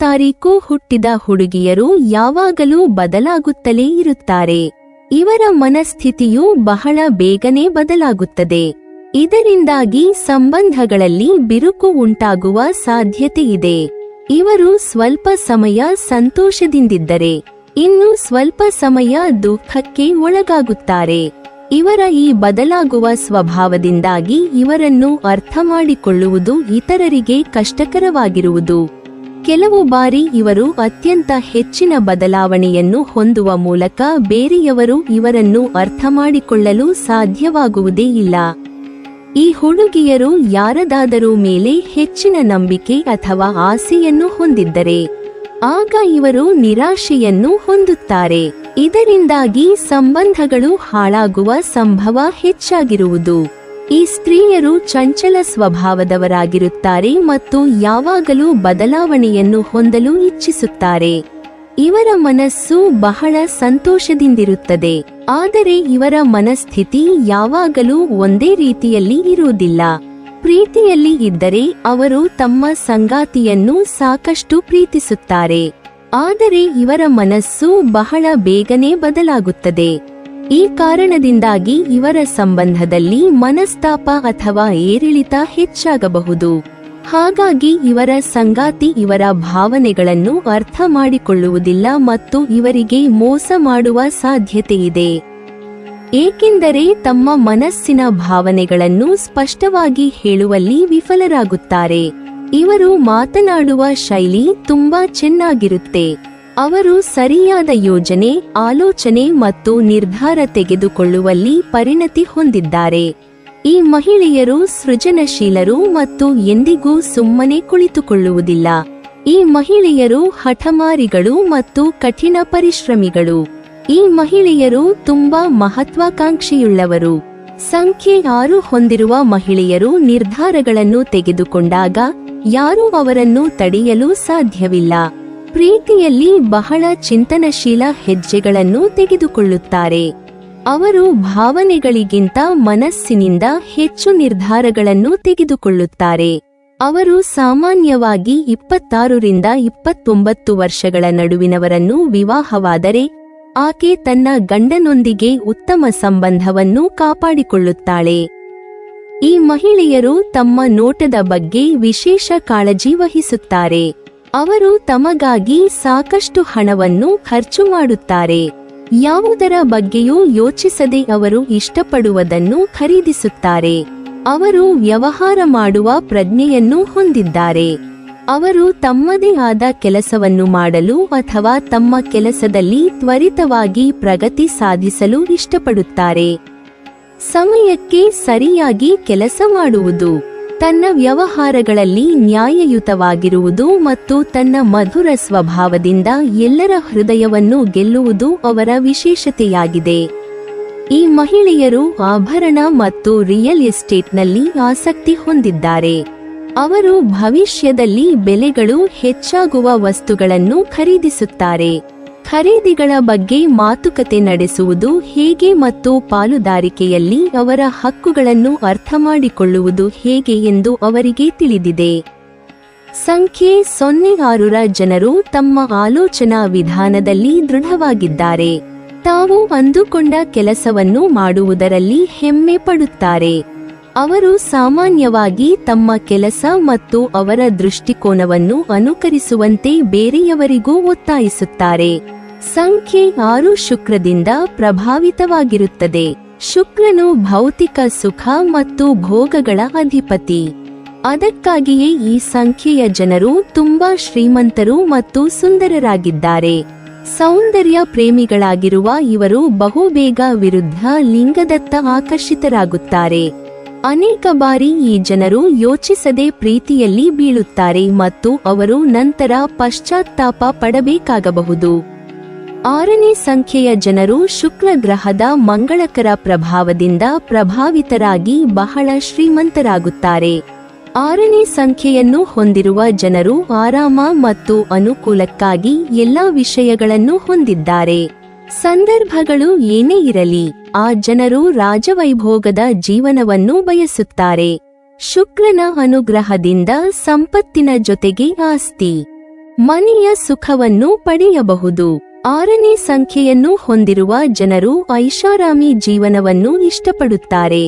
ತಾರೀಕು ಹುಟ್ಟಿದ ಹುಡುಗಿಯರು ಯಾವಾಗಲೂ ಬದಲಾಗುತ್ತಲೇ ಇರುತ್ತಾರೆ. ಇವರ ಮನಸ್ಥಿತಿಯು ಬಹಳ ಬೇಗನೆ ಬದಲಾಗುತ್ತದೆ. ಇದರಿಂದಾಗಿ ಸಂಬಂಧಗಳಲ್ಲಿ ಬಿರುಕು ಉಂಟಾಗುವ ಸಾಧ್ಯತೆಯಿದೆ. ಇವರು ಸ್ವಲ್ಪ ಸಮಯ ಸಂತೋಷದಿಂದಿದ್ದರೆ ಇನ್ನು ಸ್ವಲ್ಪ ಸಮಯ ದುಃಖಕ್ಕೆ ಒಳಗಾಗುತ್ತಾರೆ. ಇವರ ಈ ಬದಲಾಗುವ ಸ್ವಭಾವದಿಂದಾಗಿ ಇವರನ್ನು ಅರ್ಥ ಮಾಡಿಕೊಳ್ಳುವುದು ಇತರರಿಗೆ ಕಷ್ಟಕರವಾಗಿರುವುದು. ಕೆಲವು ಬಾರಿ ಇವರು ಅತ್ಯಂತ ಹೆಚ್ಚಿನ ಬದಲಾವಣೆಯನ್ನು ಹೊಂದುವ ಮೂಲಕ ಬೇರೆಯವರು ಇವರನ್ನು ಅರ್ಥ ಮಾಡಿಕೊಳ್ಳಲು ಸಾಧ್ಯವಾಗುವುದೇ ಇಲ್ಲ. ಈ ಹುಡುಗಿಯರು ಯಾರದಾದರೂ ಮೇಲೆ ಹೆಚ್ಚಿನ ನಂಬಿಕೆ ಅಥವಾ ಆಸೆಯನ್ನು ಹೊಂದಿದ್ದರೆ ಆಗ ಇವರು ನಿರಾಶೆಯನ್ನು ಹೊಂದುತ್ತಾರೆ. ಇದರಿಂದಾಗಿ ಸಂಬಂಧಗಳು ಹಾಳಾಗುವ ಸಂಭವ ಹೆಚ್ಚಾಗಿರುವುದು. ಈ ಸ್ತ್ರೀಯರು ಚಂಚಲ ಸ್ವಭಾವದವರಾಗಿರುತ್ತಾರೆ ಮತ್ತು ಯಾವಾಗಲೂ ಬದಲಾವಣೆಯನ್ನು ಹೊಂದಲು ಇಚ್ಛಿಸುತ್ತಾರೆ. ಇವರ ಮನಸ್ಸು ಬಹಳ ಸಂತೋಷದಿಂದಿರುತ್ತದೆ, ಆದರೆ ಇವರ ಮನಸ್ಥಿತಿ ಯಾವಾಗಲೂ ಒಂದೇ ರೀತಿಯಲ್ಲಿ ಇರುವುದಿಲ್ಲ. ಪ್ರೀತಿಯಲ್ಲಿ ಇದ್ದರೆ ಅವರು ತಮ್ಮ ಸಂಗಾತಿಯನ್ನು ಸಾಕಷ್ಟು ಪ್ರೀತಿಸುತ್ತಾರೆ, ಆದರೆ ಇವರ ಮನಸ್ಸು ಬಹಳ ಬೇಗನೆ ಬದಲಾಗುತ್ತದೆ. ಈ ಕಾರಣದಿಂದಾಗಿ ಇವರ ಸಂಬಂಧದಲ್ಲಿ ಮನಸ್ತಾಪ ಅಥವಾ ಏರಿಳಿತ ಹೆಚ್ಚಾಗಬಹುದು. ಹಾಗಾಗಿ ಇವರ ಸಂಗಾತಿ ಇವರ ಭಾವನೆಗಳನ್ನು ಅರ್ಥ ಮಾಡಿಕೊಳ್ಳುವುದಿಲ್ಲ ಮತ್ತು ಇವರಿಗೆ ಮೋಸ ಮಾಡುವ ಸಾಧ್ಯತೆಯಿದೆ. ಏಕೆಂದರೆ ತಮ್ಮ ಮನಸ್ಸಿನ ಭಾವನೆಗಳನ್ನು ಸ್ಪಷ್ಟವಾಗಿ ಹೇಳುವಲ್ಲಿ ವಿಫಲರಾಗುತ್ತಾರೆ. ಇವರು ಮಾತನಾಡುವ ಶೈಲಿ ತುಂಬಾ ಚೆನ್ನಾಗಿರುತ್ತೆ. ಅವರು ಸರಿಯಾದ ಯೋಜನೆ, ಆಲೋಚನೆ ಮತ್ತು ನಿರ್ಧಾರ ತೆಗೆದುಕೊಳ್ಳುವಲ್ಲಿ ಪರಿಣತಿ ಹೊಂದಿದ್ದಾರೆ. ಈ ಮಹಿಳೆಯರು ಸೃಜನಶೀಲರು ಮತ್ತು ಎಂದಿಗೂ ಸುಮ್ಮನೆ ಕುಳಿತುಕೊಳ್ಳುವುದಿಲ್ಲ. ಈ ಮಹಿಳೆಯರು ಹಠಮಾರಿಗಳು ಮತ್ತು ಕಠಿಣ ಪರಿಶ್ರಮಿಗಳು. ಈ ಮಹಿಳೆಯರು ತುಂಬಾ ಮಹತ್ವಾಕಾಂಕ್ಷೆಯುಳ್ಳವರು. ಸಂಖ್ಯೆ 6 ಹೊಂದಿರುವ ಮಹಿಳೆಯರು ನಿರ್ಧಾರಗಳನ್ನು ತೆಗೆದುಕೊಂಡಾಗ ಯಾರೂ ಅವರನ್ನು ತಡೆಯಲು ಸಾಧ್ಯವಿಲ್ಲ. ಪ್ರೀತಿಯಲ್ಲಿ ಬಹಳ ಚಿಂತನಶೀಲ ಹೆಜ್ಜೆಗಳನ್ನು ತೆಗೆದುಕೊಳ್ಳುತ್ತಾರೆ. ಅವರು ಭಾವನೆಗಳಿಗಿಂತ ಮನಸ್ಸಿನಿಂದ ಹೆಚ್ಚು ನಿರ್ಧಾರಗಳನ್ನು ತೆಗೆದುಕೊಳ್ಳುತ್ತಾರೆ. ಅವರು ಸಾಮಾನ್ಯವಾಗಿ 26 ರಿಂದ 29 ವರ್ಷಗಳ ನಡುವಿನವರನ್ನು ವಿವಾಹವಾದರೆ ಆಕೆ ತನ್ನ ಗಂಡನೊಂದಿಗೆ ಉತ್ತಮ ಸಂಬಂಧವನ್ನು ಕಾಪಾಡಿಕೊಳ್ಳುತ್ತಾಳೆ. ಈ ಮಹಿಳೆಯರು ತಮ್ಮ ನೋಟದ ಬಗ್ಗೆ ವಿಶೇಷ ಕಾಳಜಿ ವಹಿಸುತ್ತಾರೆ. ಅವರು ತಮಗಾಗಿ ಸಾಕಷ್ಟು ಹಣವನ್ನು ಖರ್ಚು ಮಾಡುತ್ತಾರೆ. ಯಾವುದರ ಬಗ್ಗೆಯೂ ಯೋಚಿಸದೆ ಅವರು ಇಷ್ಟಪಡುವುದನ್ನು ಖರೀದಿಸುತ್ತಾರೆ. ಅವರು ವ್ಯವಹಾರ ಮಾಡುವ ಪ್ರಜ್ಞೆಯನ್ನು ಹೊಂದಿದ್ದಾರೆ. ಅವರು ತಮ್ಮದೇ ಆದ ಕೆಲಸವನ್ನು ಮಾಡಲು ಅಥವಾ ತಮ್ಮ ಕೆಲಸದಲ್ಲಿ ತ್ವರಿತವಾಗಿ ಪ್ರಗತಿ ಸಾಧಿಸಲು ಇಷ್ಟಪಡುತ್ತಾರೆ. ಸಮಯಕ್ಕೆ ಸರಿಯಾಗಿ ಕೆಲಸ ಮಾಡುವುದು, ತನ್ನ ವ್ಯವಹಾರಗಳಲ್ಲಿ ನ್ಯಾಯಯುತವಾಗಿರುವುದು ಮತ್ತು ತನ್ನ ಮಧುರ ಸ್ವಭಾವದಿಂದ ಎಲ್ಲರ ಹೃದಯವನ್ನು ಗೆಲ್ಲುವುದು ಅವರ ವಿಶೇಷತೆಯಾಗಿದೆ. ಈ ಮಹಿಳೆಯರು ಆಭರಣ ಮತ್ತು ರಿಯಲ್ ಎಸ್ಟೇಟ್ನಲ್ಲಿ ಆಸಕ್ತಿ ಹೊಂದಿದ್ದಾರೆ. ಅವರು ಭವಿಷ್ಯದಲ್ಲಿ ಬೆಲೆಗಳು ಹೆಚ್ಚಾಗುವ ವಸ್ತುಗಳನ್ನು ಖರೀದಿಸುತ್ತಾರೆ. ಖರೀದಿಗಳ ಬಗ್ಗೆ ಮಾತುಕತೆ ನಡೆಸುವುದು ಹೇಗೆ ಮತ್ತು ಪಾಲುದಾರಿಕೆಯಲ್ಲಿ ಅವರ ಹಕ್ಕುಗಳನ್ನು ಅರ್ಥಮಾಡಿಕೊಳ್ಳುವುದು ಹೇಗೆ ಎಂದು ಅವರಿಗೆ ತಿಳಿದಿದೆ. ಸಂಖ್ಯೆ 06ರ ಜನರು ತಮ್ಮ ಆಲೋಚನಾ ವಿಧಾನದಲ್ಲಿ ದೃಢವಾಗಿದ್ದಾರೆ. ತಾವು ಅಂದುಕೊಂಡ ಕೆಲಸವನ್ನು ಮಾಡುವುದರಲ್ಲಿ ಹೆಮ್ಮೆ ಪಡುತ್ತಾರೆ. ಅವರು ಸಾಮಾನ್ಯವಾಗಿ ತಮ್ಮ ಕೆಲಸ ಮತ್ತು ಅವರ ದೃಷ್ಟಿಕೋನವನ್ನು ಅನುಕರಿಸುವಂತೆ ಬೇರೆಯವರಿಗೂ ಒತ್ತಾಯಿಸುತ್ತಾರೆ. ಸಂಖ್ಯೆ 6 ಶುಕ್ರದಿಂದ ಪ್ರಭಾವಿತವಾಗಿರುತ್ತದೆ. ಶುಕ್ರನು ಭೌತಿಕ ಸುಖ ಮತ್ತು ಭೋಗಗಳ ಅಧಿಪತಿ. ಅದಕ್ಕಾಗಿಯೇ ಈ ಸಂಖ್ಯೆಯ ಜನರು ತುಂಬಾ ಶ್ರೀಮಂತರು ಮತ್ತು ಸುಂದರರಾಗಿದ್ದಾರೆ. ಸೌಂದರ್ಯ ಪ್ರೇಮಿಗಳಾಗಿರುವ ಇವರು ಬಹುಬೇಗ ವಿರುದ್ಧ ಲಿಂಗದತ್ತ ಆಕರ್ಷಿತರಾಗುತ್ತಾರೆ. ಅನೇಕ ಬಾರಿ ಈ ಜನರು ಯೋಚಿಸದೆ ಪ್ರೀತಿಯಲ್ಲಿ ಬೀಳುತ್ತಾರೆ ಮತ್ತು ಅವರು ನಂತರ ಪಶ್ಚಾತ್ತಾಪ ಪಡಬೇಕಾಗಬಹುದು. 6ನೇ ಸಂಖ್ಯೆಯ ಜನರು ಶುಕ್ರ ಗ್ರಹದ ಮಂಗಳಕರ ಪ್ರಭಾವದಿಂದ ಪ್ರಭಾವಿತರಾಗಿ ಬಹಳ ಶ್ರೀಮಂತರಾಗುತ್ತಾರೆ. 6ನೇ ಸಂಖ್ಯೆಯನ್ನು ಹೊಂದಿರುವ ಜನರು ಆರಾಮ ಮತ್ತು ಅನುಕೂಲಕ್ಕಾಗಿ ಎಲ್ಲಾ ವಿಷಯಗಳನ್ನು ಹೊಂದಿದ್ದಾರೆ. ಸಂದರ್ಭಗಳು ಏನೇ ಇರಲಿ, ಆ ಜನರು ರಾಜವೈಭೋಗದ ಜೀವನವನ್ನು ಬಯಸುತ್ತಾರೆ. ಶುಕ್ರನ ಅನುಗ್ರಹದಿಂದ ಸಂಪತ್ತಿನ ಜೊತೆಗೆ ಆಸ್ತಿ, ಮನೆಯ ಸುಖವನ್ನು ಪಡೆಯಬಹುದು. 6ನೇ ಸಂಖ್ಯೆಯನ್ನು ಹೊಂದಿರುವ ಜನರು ಐಷಾರಾಮಿ ಜೀವನವನ್ನು ಇಷ್ಟಪಡುತ್ತಾರೆ.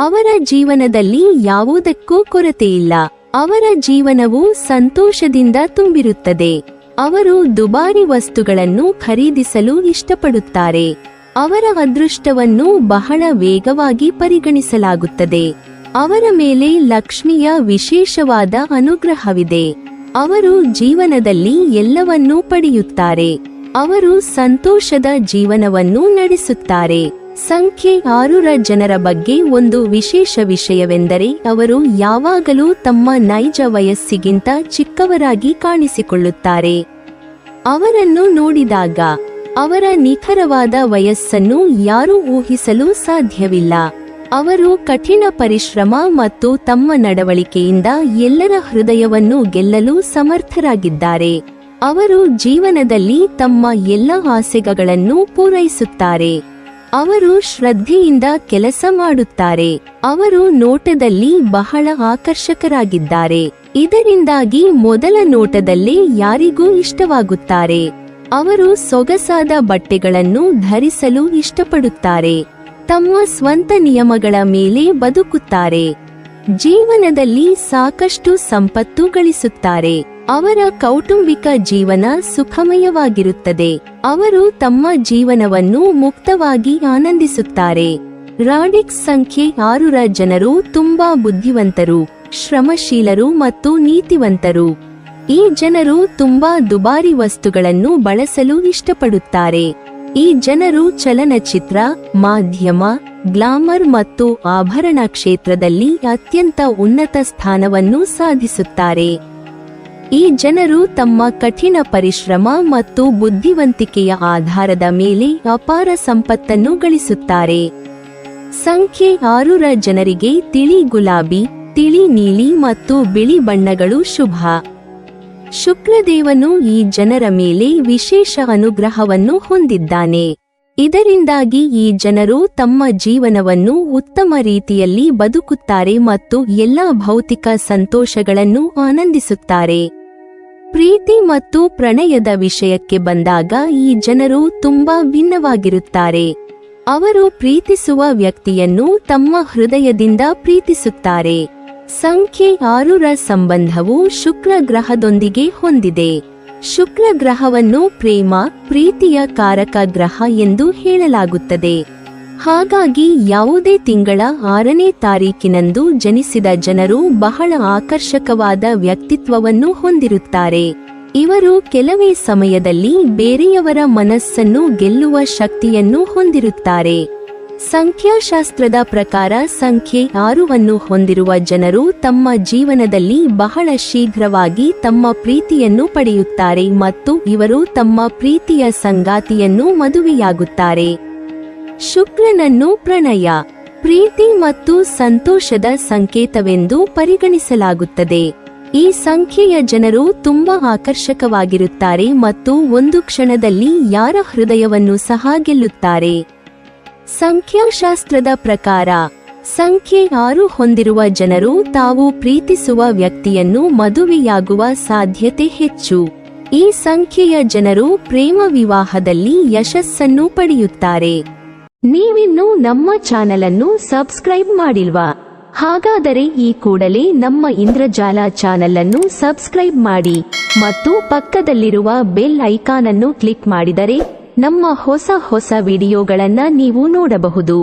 ಅವರ ಜೀವನದಲ್ಲಿ ಯಾವುದಕ್ಕೂ ಕೊರತೆಯಿಲ್ಲ. ಅವರ ಜೀವನವು ಸಂತೋಷದಿಂದ ತುಂಬಿರುತ್ತದೆ. ಅವರು ದುಬಾರಿ ವಸ್ತುಗಳನ್ನು ಖರೀದಿಸಲು ಇಷ್ಟಪಡುತ್ತಾರೆ. ಅವರ ಅದೃಷ್ಟವನ್ನು ಬಹಳ ವೇಗವಾಗಿ ಪರಿಗಣಿಸಲಾಗುತ್ತದೆ. ಅವರ ಮೇಲೆ ಲಕ್ಷ್ಮಿಯ ವಿಶೇಷವಾದ ಅನುಗ್ರಹವಿದೆ. ಅವರು ಜೀವನದಲ್ಲಿ ಎಲ್ಲವನ್ನೂ ಪಡೆಯುತ್ತಾರೆ. ಅವರು ಸಂತೋಷದ ಜೀವನವನ್ನು ನಡೆಸುತ್ತಾರೆ. ಸಂಖ್ಯೆ 6ರ ಜನರ ಬಗ್ಗೆ ಒಂದು ವಿಶೇಷ ವಿಷಯವೆಂದರೆ ಅವರು ಯಾವಾಗಲೂ ತಮ್ಮ ನೈಜ ವಯಸ್ಸಿಗಿಂತ ಚಿಕ್ಕವರಾಗಿ ಕಾಣಿಸಿಕೊಳ್ಳುತ್ತಾರೆ. ಅವರನ್ನು ನೋಡಿದಾಗ ಅವರ ನಿಖರವಾದ ವಯಸ್ಸನ್ನು ಯಾರೂ ಊಹಿಸಲು ಸಾಧ್ಯವಿಲ್ಲ. ಅವರು ಕಠಿಣ ಪರಿಶ್ರಮ ಮತ್ತು ತಮ್ಮ ನಡವಳಿಕೆಯಿಂದ ಎಲ್ಲರ ಹೃದಯವನ್ನು ಗೆಲ್ಲಲು ಸಮರ್ಥರಾಗಿದ್ದಾರೆ. ಅವರು ಜೀವನದಲ್ಲಿ ತಮ್ಮ ಎಲ್ಲ ಆಸೆಗಳನ್ನು ಪೂರೈಸುತ್ತಾರೆ. ಅವರು ಶ್ರದ್ಧೆಯಿಂದ ಕೆಲಸ ಮಾಡುತ್ತಾರೆ. ಅವರು ನೋಟದಲ್ಲಿ ಬಹಳ ಆಕರ್ಷಕರಾಗಿದ್ದಾರೆ. ಇದರಿಂದಾಗಿ ಮೊದಲ ನೋಟದಲ್ಲೇ ಯಾರಿಗೂ ಇಷ್ಟವಾಗುತ್ತಾರೆ. ಅವರು ಸೊಗಸಾದ ಬಟ್ಟೆಗಳನ್ನು ಧರಿಸಲು ಇಷ್ಟಪಡುತ್ತಾರೆ. ತಮ್ಮ ಸ್ವಂತ ನಿಯಮಗಳ ಮೇಲೆ ಬದುಕುತ್ತಾರೆ. ಜೀವನದಲ್ಲಿ ಸಾಕಷ್ಟು ಸಂಪತ್ತು ಗಳಿಸುತ್ತಾರೆ. ಅವರ ಕೌಟುಂಬಿಕ ಜೀವನ ಸುಖಮಯವಾಗಿರುತ್ತದೆ. ಅವರು ತಮ್ಮ ಜೀವನವನ್ನು ಮುಕ್ತವಾಗಿ ಆನಂದಿಸುತ್ತಾರೆ. ರಾಡಿಕ್ಸ್ ಸಂಖ್ಯೆ 6ರ ಜನರು ತುಂಬಾ ಬುದ್ಧಿವಂತರು, ಶ್ರಮಶೀಲರು ಮತ್ತು ನೀತಿವಂತರು. ಈ ಜನರು ತುಂಬಾ ದುಬಾರಿ ವಸ್ತುಗಳನ್ನು ಬಳಸಲು ಇಷ್ಟಪಡುತ್ತಾರೆ. ಈ ಜನರು ಚಲನಚಿತ್ರ, ಮಾಧ್ಯಮ, ಗ್ಲಾಮರ್ ಮತ್ತು ಆಭರಣ ಕ್ಷೇತ್ರದಲ್ಲಿ ಅತ್ಯಂತ ಉನ್ನತ ಸ್ಥಾನವನ್ನು ಸಾಧಿಸುತ್ತಾರೆ. ಈ ಜನರು ತಮ್ಮ ಕಠಿಣ ಪರಿಶ್ರಮ ಮತ್ತು ಬುದ್ಧಿವಂತಿಕೆಯ ಆಧಾರದ ಮೇಲೆ ಅಪಾರ ಸಂಪತ್ತನ್ನು ಗಳಿಸುತ್ತಾರೆ. ಸಂಖ್ಯೆ 6ರ ಜನರಿಗೆ ತಿಳಿ ಗುಲಾಬಿ, ತಿಳಿ ನೀಲಿ ಮತ್ತು ಬಿಳಿ ಬಣ್ಣಗಳು ಶುಭ. ಶುಕ್ರದೇವನು ಈ ಜನರ ಮೇಲೆ ವಿಶೇಷ ಅನುಗ್ರಹವನ್ನು ಹೊಂದಿದ್ದಾನೆ. ಇದರಿಂದಾಗಿ ಈ ಜನರು ತಮ್ಮ ಜೀವನವನ್ನು ಉತ್ತಮ ರೀತಿಯಲ್ಲಿ ಬದುಕುತ್ತಾರೆ ಮತ್ತು ಎಲ್ಲ ಭೌತಿಕ ಸಂತೋಷಗಳನ್ನು ಆನಂದಿಸುತ್ತಾರೆ. ಪ್ರೀತಿ ಮತ್ತು ಪ್ರಣಯದ ವಿಷಯಕ್ಕೆ ಬಂದಾಗ ಈ ಜನರು ತುಂಬಾ ಭಿನ್ನವಾಗಿರುತ್ತಾರೆ. ಅವರು ಪ್ರೀತಿಸುವ ವ್ಯಕ್ತಿಯನ್ನು ತಮ್ಮ ಹೃದಯದಿಂದ ಪ್ರೀತಿಸುತ್ತಾರೆ. ಸಂಖ್ಯೆ 6ರ ಸಂಬಂಧವು ಶುಕ್ರ ಗ್ರಹದೊಂದಿಗೆ ಹೊಂದಿದೆ. ಶುಕ್ರ ಗ್ರಹವನ್ನು ಪ್ರೇಮ, ಪ್ರೀತಿಯ ಕಾರಕ ಗ್ರಹ ಎಂದು ಹೇಳಲಾಗುತ್ತದೆ. ಹಾಗಾಗಿ ಯಾವುದೇ ತಿಂಗಳ 6ನೇ ತಾರೀಕಿನಂದು ಜನಿಸಿದ ಜನರು ಬಹಳ ಆಕರ್ಷಕವಾದ ವ್ಯಕ್ತಿತ್ವವನ್ನು ಹೊಂದಿರುತ್ತಾರೆ. ಇವರು ಕೆಲವೇ ಸಮಯದಲ್ಲಿ ಬೇರೆಯವರ ಮನಸ್ಸನ್ನು ಗೆಲ್ಲುವ ಶಕ್ತಿಯನ್ನು ಹೊಂದಿರುತ್ತಾರೆ. ಸಂಖ್ಯಾಶಾಸ್ತ್ರದ ಪ್ರಕಾರ ಸಂಖ್ಯೆ 6ನ್ನು ಹೊಂದಿರುವ ಜನರು ತಮ್ಮ ಜೀವನದಲ್ಲಿ ಬಹಳ ಶೀಘ್ರವಾಗಿ ತಮ್ಮ ಪ್ರೀತಿಯನ್ನು ಪಡೆಯುತ್ತಾರೆ ಮತ್ತು ಇವರು ತಮ್ಮ ಪ್ರೀತಿಯ ಸಂಗಾತಿಯನ್ನು ಮದುವೆಯಾಗುತ್ತಾರೆ. ಶುಕ್ರನನ್ನು ಪ್ರಣಯ, ಪ್ರೀತಿ ಮತ್ತು ಸಂತೋಷದ ಸಂಕೇತವೆಂದು ಪರಿಗಣಿಸಲಾಗುತ್ತದೆ. ಈ ಸಂಖ್ಯೆಯ ಜನರು ತುಂಬಾ ಆಕರ್ಷಕವಾಗಿರುತ್ತಾರೆ ಮತ್ತು ಒಂದು ಕ್ಷಣದಲ್ಲಿ ಯಾರ ಹೃದಯವನ್ನು ಸಹ ಗೆಲ್ಲುತ್ತಾರೆ. ಸಂಖ್ಯಾಶಾಸ್ತ್ರದ ಪ್ರಕಾರ ಸಂಖ್ಯೆ 6 ಹೊಂದಿರುವ ಜನರು ತಾವು ಪ್ರೀತಿಸುವ ವ್ಯಕ್ತಿಯನ್ನು ಮದುವೆಯಾಗುವ ಸಾಧ್ಯತೆ ಹೆಚ್ಚು. ಈ ಸಂಖ್ಯೆಯ ಜನರು ಪ್ರೇಮ ವಿವಾಹದಲ್ಲಿ ಯಶಸ್ಸನ್ನು ಪಡೆಯುತ್ತಾರೆ. ನೀವಿನ್ನೂ ನಮ್ಮ ಚಾನೆಲ್ ಅನ್ನು ಸಬ್ಸ್ಕ್ರೈಬ್ ಮಾಡಿಲ್ವಾ? ಹಾಗಾದರೆ ಈ ಕೂಡಲೇ ನಮ್ಮ ಇಂದ್ರಜಾಲ ಚಾನೆಲ್ ಅನ್ನು ಸಬ್ಸ್ಕ್ರೈಬ್ ಮಾಡಿ ಮತ್ತು ಪಕ್ಕದಲ್ಲಿರುವ ಬೆಲ್ ಐಕಾನ್ ಅನ್ನು ಕ್ಲಿಕ್ ಮಾಡಿದರೆ ನಮ್ಮ ಹೊಸ ವಿಡಿಯೋಗಳನ್ನು ನೀವು ನೋಡಬಹುದು.